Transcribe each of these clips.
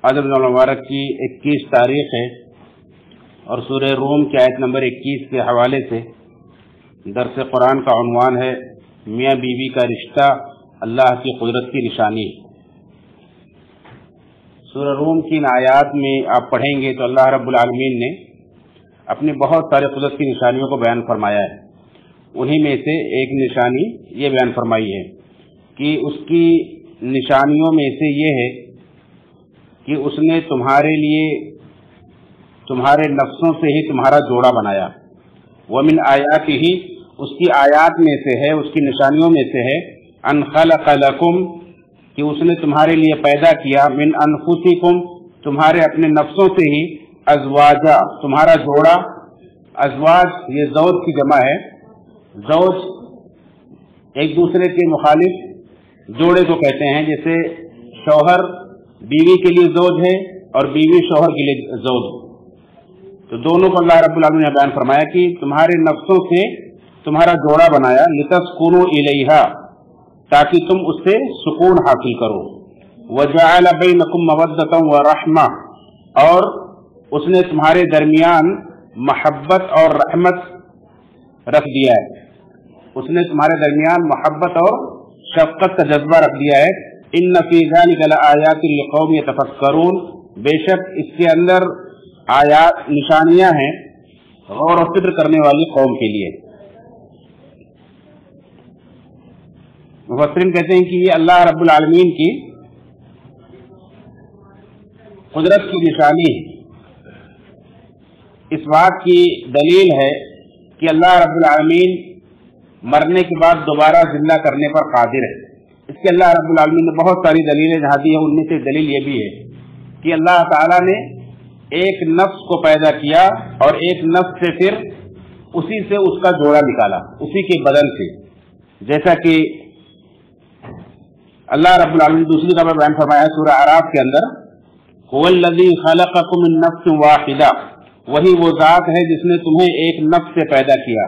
رمضان المبارک کی 21 تاریخ ہے اور سورہ روم کی آیت نمبر 21 کے حوالے سے درس قرآن کا عنوان ہے میاں بیوی کا رشتہ اللہ کی قدرت کی نشانی۔ سورہ روم کی ان آیات میں آپ پڑھیں گے تو اللہ رب العالمین نے اپنی بہت سارے قدرت کی نشانیوں کو بیان فرمایا ہے۔ انہی میں سے ایک نشانی یہ بیان فرمائی ہے کہ اس کی نشانیوں میں سے یہ ہے کہ اس نے تمہارے لیے تمہارے نفسوں سے ہی تمہارا جوڑا بنایا۔ ومن آیاتہ، اس کی آیات میں سے ہے، اس کی نشانیوں میں سے ہے ان خلق لکم، کہ اس نے تمہارے لیے پیدا کیا، من انفسکم، تمہارے اپنے نفسوں سے ہی، ازواجا، تمہارا جوڑا۔ ازواج یہ زوج کی جمع ہے۔ زوج ایک دوسرے کے مخالف جوڑے کو کہتے ہیں، جیسے شوہر بیوی کے لیے زوج ہے اور بیوی شوہر کے لیے زوج، تو دونوں کو اللہ رب العالمین نے بیان فرمایا کہ تمہارے نفسوں سے تمہارا جوڑا بنایا، لتسکنوا الیہا، تاکہ تم اس سے سکون حاصل کرو۔ وجعل بینکم مودۃ ورحمہ، اور اس نے تمہارے درمیان محبت اور رحمت رکھ دیا ہے، اس نے تمہارے درمیان محبت اور شفقت کا جذبہ رکھ دیا ہے۔ ان فی ذلک لآیات لقوم یتفکرون، بے شک اس کے اندر آیات نشانیاں ہیں غور و فکر کرنے والی قوم کے لیے۔ مفسرین کہتے ہیں کہ یہ اللہ رب العالمین کی قدرت کی نشانی ہے، اس بات کی دلیل ہے کہ اللہ رب العالمین مرنے کے بعد دوبارہ زندہ کرنے پر قادر ہے۔ اس کے اللہ رب العالمین نے بہت ساری دلیلیں جہاں دی ہیں، ان میں سے دلیل یہ بھی ہے کہ اللہ تعالیٰ نے ایک نفس کو پیدا کیا اور ایک نفس سے پھر اسی سے اس کا جوڑا نکالا، اسی کے بدن سے، جیسا کہ اللہ رب العالمین دوسری جگہ بیان فرمایا سورہ اعراف کے اندر، هو الذی خلقکم من نفس واحدہ، وہی وہ ذات ہے جس نے تمہیں ایک نفس سے پیدا کیا،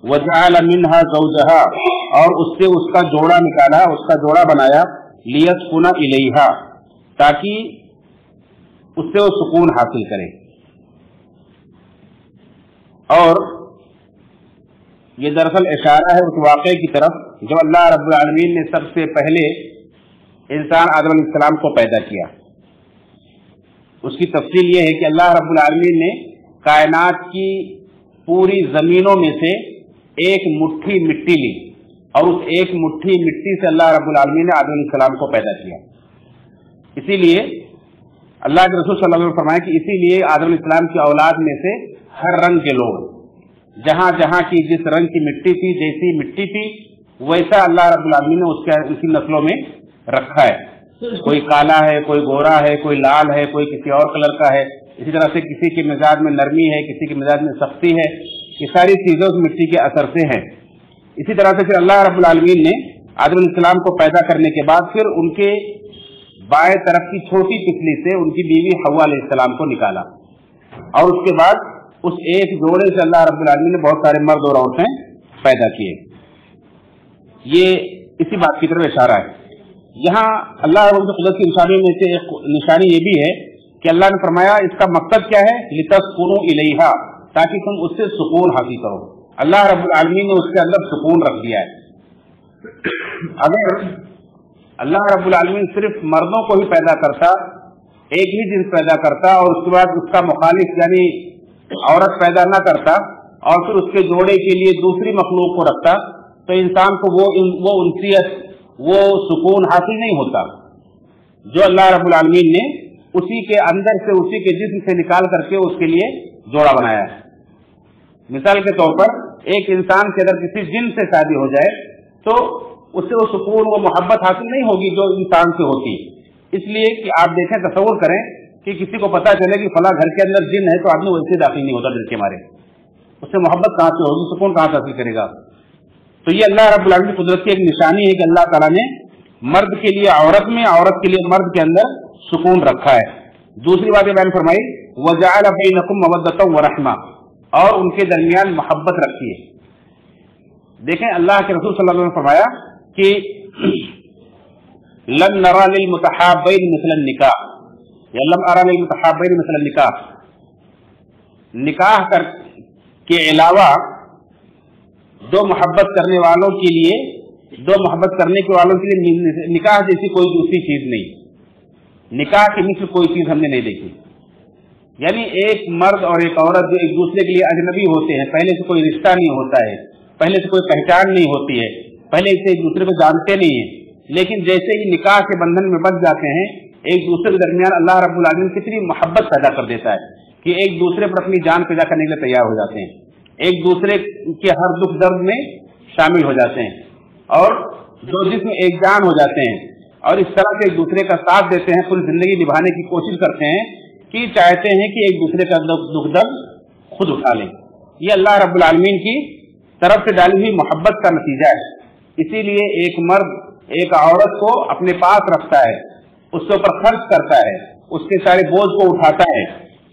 وجعل منها زوجها، اور اس سے اس کا جوڑا نکالا، اس کا جوڑا بنایا، لیسکن الیہا، تاکہ اس سے وہ سکون حاصل کرے۔ اور یہ دراصل اشارہ ہے اس واقعے کی طرف جو اللہ رب العالمین نے سب سے پہلے انسان آدم علیہ السلام کو پیدا کیا۔ اس کی تفصیل یہ ہے کہ اللہ رب العالمین نے کائنات کی پوری زمینوں میں سے ایک مٹھی مٹی لی، اور اس ایک مٹھی مٹی سے اللہ رب العالمین نے آدم علیہ السلام کو پیدا کیا۔ اسی لیے اللہ کے رسول صلی اللہ علیہ وسلم فرمایا کہ اسی لیے آدم علیہ السلام کی اولاد میں سے ہر رنگ کے لوگ، جہاں جہاں کی جس رنگ کی مٹی تھی، جیسی مٹی تھی، ویسا اللہ رب العالمین نے اس کی نسلوں میں رکھا ہے۔ کوئی کالا ہے، کوئی گورا ہے، کوئی لال ہے، کوئی کسی اور کلر کا ہے، اسی طرح سے کسی کے مزاج میں نرمی ہے، کسی کے مزاج میں سختی ہے، یہ ساری چیزیں اس مٹی کے اثر سے ہیں۔ اسی طرح سے پھر اللہ رب العالمین نے آدم علیہ السلام کو پیدا کرنے کے بعد پھر ان کے بائیں طرف کی چھوٹی پسلی سے ان کی بیوی حوا علیہ السلام کو نکالا، اور اس کے بعد اس ایک جوڑے سے اللہ رب العالمین نے بہت سارے مرد اور عورتیں پیدا کیے۔ یہ اسی بات کی طرف اشارہ ہے۔ یہاں اللہ رب العالمین کی قدرت کی نشانی میں سے ایک نشانی یہ بھی ہے کہ اللہ نے فرمایا اس کا مقصد کیا ہے، لتسکنوا الیہا، تاکہ تم اس سے سکون حاصل کرو۔ اللہ رب العالمین نے اس کے اندر سکون رکھ دیا ہے۔ اگر اللہ رب العالمین صرف مردوں کو ہی پیدا کرتا، ایک ہی جنس پیدا کرتا، اور اس کے بعد اس کا مخالف یعنی عورت پیدا نہ کرتا، اور پھر اس کے جوڑے کے لیے دوسری مخلوق کو رکھتا، تو انسان کو وہ انسیت، وہ سکون حاصل نہیں ہوتا جو اللہ رب العالمین نے اسی کے اندر سے، اسی کے جسم سے نکال کر کے اس کے لیے جوڑا بنایا ہے۔ مثال کے طور پر ایک انسان کے اگر کسی جن سے شادی ہو جائے تو اس سے وہ سکون، وہ محبت حاصل نہیں ہوگی جو انسان سے ہوتی ہے۔ اس لیے کہ آپ دیکھیں، تصور کریں کہ کسی کو پتا چلے کہ فلاں گھر کے اندر جن ہے تو آدمی ویسے داخل نہیں ہوتا ڈر کے مارے، اس سے محبت کہاں سے ہوگی، سکون کہاں سے حاصل کرے گا۔ تو یہ اللہ رب العالمین کی قدرت کی ایک نشانی ہے کہ اللہ تعالیٰ نے مرد کے لیے عورت میں، عورت کے لیے مرد کے اندر سکون رکھا ہے۔ دوسری بات یہ بیان فرمائی، وجعل بینکم مودۃ ورحمہ، اور ان کے درمیان محبت رکھی ہے۔ دیکھیں اللہ کے رسول صلی اللہ علیہ وسلم نے فرمایا کہ لن نرى للمتحابین مثل النکاح، यल्लम अरा लिल मुतहाब्बैन मिसल निकाह, निकाह के अलावा दो मोहब्बत करने वालों के लिए, दो मोहब्बत करने के वालों के लिए निकाह जैसी कोई दूसरी चीज नहीं, निकाह की मिसल कोई चीज हमने नहीं देखी। यानी एक मर्द और एक औरत जो एक दूसरे के लिए अजनबी होते हैं, पहले से कोई रिश्ता नहीं होता है, पहले से कोई पहचान नहीं होती है, पहले से एक दूसरे को जानते नहीं है, लेकिन जैसे ही निकाह के बंधन में बंध जाते हैं, एक दूसरे के दरमियान अल्लाह रब्बुल आलमीन कितनी मोहब्बत पैदा कर देता है कि एक दूसरे पर अपनी जान पैदा करने के लिए तैयार हो जाते हैं, एक दूसरे के हर दुख दर्द में शामिल हो जाते हैं, और दो जिस्म एक जान हो जाते हैं, और इस तरह से एक दूसरे का साथ देते हैं, पूरी जिंदगी निभाने की कोशिश करते हैं कि चाहते हैं कि एक दूसरे का दुख दर्द खुद उठा लें। ये अल्लाह रब्बुल आलमीन की तरफ से डाली हुई मोहब्बत का नतीजा है। इसीलिए एक मर्द एक औरत को अपने पास रखता है, उसके ऊपर खर्च करता है, उसके सारे बोझ को उठाता है,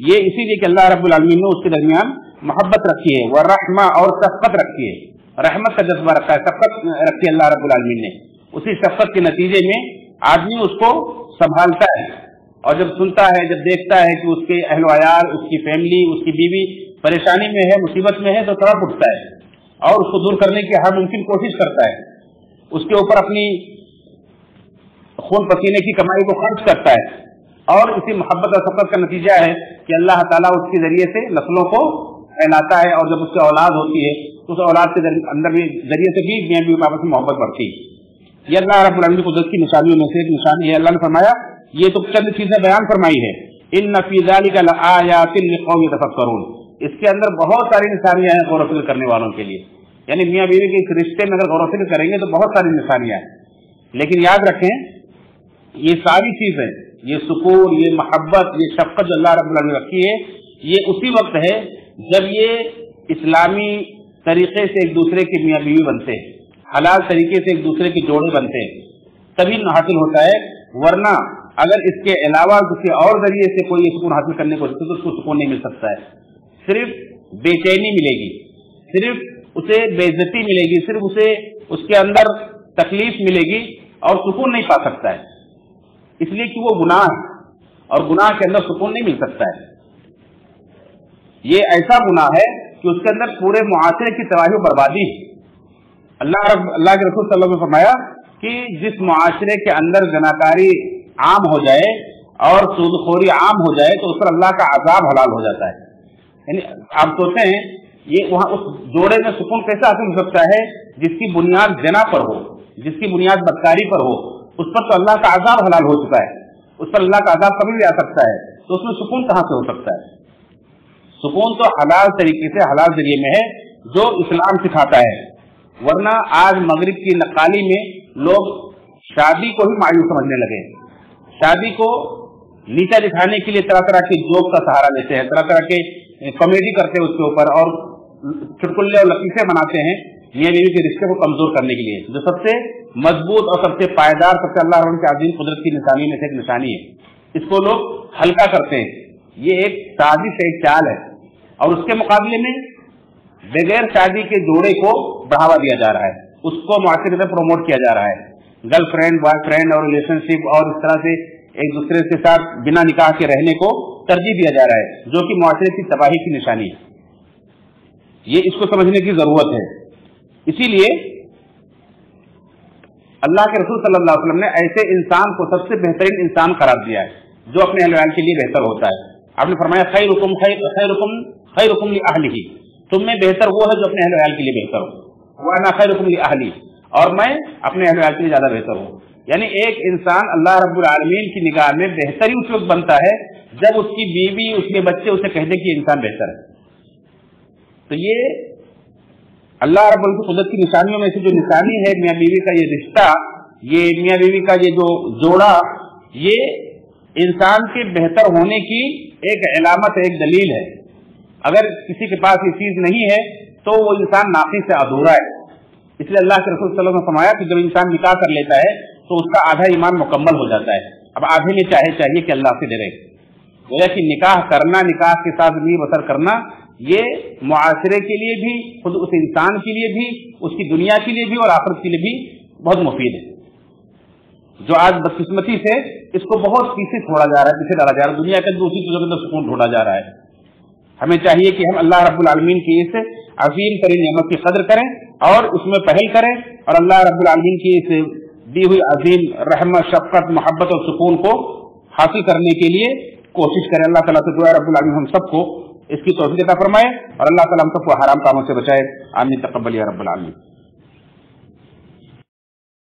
ये इसीलिए कि अल्लाह रब्बुल आलमीन ने उसके दरमियान मोहब्बत रखी है, व रहमा और शफ़क़त रखी है, रहमत का जज्बा रखा है, शफ़क़त रखी है अल्लाह रब्बुल आलमीन ने। उसी शफ़क़त के नतीजे में आदमी उसको संभालता है, और जब सुनता है, जब देखता है कि उसके अहल वयाल, उसकी फैमिली, उसकी बीवी परेशानी में है, मुसीबत में है, तो तड़प उठता है और उसको दूर करने की हर मुमकिन कोशिश करता है, उसके ऊपर अपनी खून पसीने की कमाई को खर्च करता है, और इसी मोहब्बत और शफ़क़त का नतीजा है कि अल्लाह ताला उसके जरिए से नस्लों को फैलाता है, और जब उसकी औलाद होती है तो उस औलाद के अंदर भी जरिए से भी मियां बीवी आपस में मोहब्बत बढ़ती है। ये अल्लाह रब्बुल आलमीन की कुदरत की निशानियों में से एक निशानी है। अल्लाह ने फरमाया, ये तो चंद चीजें बयान फरमाई है, इन्न फी ज़ालिका लआयातिन लिक़ौमिन यतफ़क्करून, इसके अंदर बहुत सारी निशानियां हैं गौर व फिक्र करने वालों के लिए। यानी मियां बीवी के इस रिश्ते में अगर गौर व फिक्र करेंगे तो बहुत सारी निशानियां हैं, लेकिन याद रखें ये सारी चीजें, ये सुकून, ये मोहब्बत, ये शफ़क़त जो अल्लाह रब्बुल आलमीन ने रखी है, ये उसी वक्त है जब ये इस्लामी तरीके से एक दूसरे के मियां बीवी बनते हैं, हलाल तरीके से एक दूसरे के जोड़े बनते हैं, तभी हासिल होता है। वरना अगर इसके अलावा किसी और जरिए से कोई सुकून हासिल करने को तो उसको सुकून नहीं मिल सकता है, सिर्फ बेचैनी मिलेगी, सिर्फ उसे बेइज्जती मिलेगी, सिर्फ उसे उसके अंदर तकलीफ मिलेगी, और सुकून नहीं पा सकता है, इसलिए कि वो गुनाह है, और गुनाह के अंदर सुकून नहीं मिल सकता है। ये ऐसा गुनाह है कि उसके अंदर पूरे मुआशरे की तबाही और बर्बादी है। अल्लाह के रसूल सल्लल्लाहु अलैहि वसल्लम ने फरमाया कि जिस मुआशरे के अंदर जनाकारी आम हो जाए और सूदखोरी आम हो जाए तो उस पर अल्लाह का अजाब हलाल हो जाता है। यानी आप सोचते हैं ये वहां उस जोड़े में सुकून कैसे हासिल हो सकता है जिसकी बुनियाद जना पर हो, जिसकी बुनियाद बदकारी पर हो, उस पर तो अल्लाह का अजाब हलाल हो चुका है, उस पर अल्लाह का अजाब कभी भी आ सकता है, तो उसमें सुकून कहां से हो सकता है? सुकून तो हलाल तरीके से हलाल जरिए में है जो इस्लाम सिखाता है। वरना आज मगरिब की नकाली में लोग शादी को ही मायूस समझने लगे, शादी को नीचा दिखाने के लिए तरह तरह के जोक का सहारा लेते हैं, तरह तरह के कॉमेडी करते हैं उसके ऊपर, और चुटकुल्ले और लतीफे बनाते हैं मियां बीवी के रिश्ते को कमजोर करने के लिए, जो सबसे मजबूत और सबसे पायदार, सबसे अल्लाह के आज़ीम कुदरत की निशानी में से एक निशानी है। इसको लोग हल्का करते हैं, ये एक साजिश है, एक चाल है, और उसके मुकाबले में बगैर शादी के जोड़े को बढ़ावा दिया जा रहा है, उसको मुआशरे में प्रमोट किया जा रहा है, गर्लफ्रेंड बॉयफ्रेंड और रिलेशनशिप और इस तरह से एक दूसरे के साथ बिना निकाह के रहने को तरजीह दिया जा रहा है, जो कि मुआशरे की तबाही की निशानी है। ये इसको समझने की जरूरत है। इसीलिए अल्लाह के रसूल सल्लल्लाहु अलैहि वसल्लम ने ऐसे इंसान को सबसे बेहतरीन इंसान करार दिया है जो अपने अहल के लिए बेहतर होता है। आपने फरमाया खैरुकुम लिअहलिही, तुम में बेहतर वो है जो अपने अहल के लिए बेहतर हो, व अना खैरुकुम लिअहली, और मैं अपने अहल के लिए ज्यादा बेहतर हूँ। यानी एक इंसान अल्लाह रब्बुल आलमीन की निगाह में बेहतरी उस वक्त बनता है जब उसकी बीवी, उसके बच्चे उसे कहते कि इंसान बेहतर है। तो ये अल्लाह रब्बुल की कुदरत की निशानियों में से जो निशानी है मियां बीवी का ये रिश्ता, ये मियां बीवी का ये जो जोड़ा, ये इंसान के बेहतर होने की एक अलामत है, एक दलील है। अगर किसी के पास ये चीज नहीं है तो वो इंसान नाक़िस से अधूरा है। इसलिए अल्लाह के रसूल सल्लल्लाहु अलैहि वसल्लम ने फरमाया कि जब इंसान निकाह कर लेता है तो उसका आधा ईमान मुकम्मल हो जाता है। अब आधे में चाहिए कि अल्लाह से डरे, गोया कि निकाह करना, निकाह के साथ जिंदगी बसर करना, ये मुआशरे के लिए भी, खुद उस इंसान के लिए भी, उसकी दुनिया के लिए भी और आखिरत के लिए भी बहुत मुफीद है। जो आज बदकिस्मती से اس کو بہت پیچھے چھوڑا جا رہا ہے، پیچھے ڈالا جا رہا ہے، دنیا کے دوسری چیزوں کے اندر سکون ڈھونڈا جا رہا ہے۔ ہمیں چاہیے کہ ہم اللہ رب العالمین کی اس عظیم ترین نعمت کی قدر کریں اور اس میں پہل کریں، اور اللہ رب العالمین کی اس دی ہوئی عظیم رحمت، شفقت، محبت اور سکون کو حاصل کرنے کے لیے کوشش کریں۔ اللہ تعالیٰ سے دعا رب العالمین ہم سب کو اس کی توفیق عطا فرمائے، اور اللہ تعالیٰ ہم سب کو حرام کاموں سے بچائے۔ آمین، تقبل یا رب العالمین۔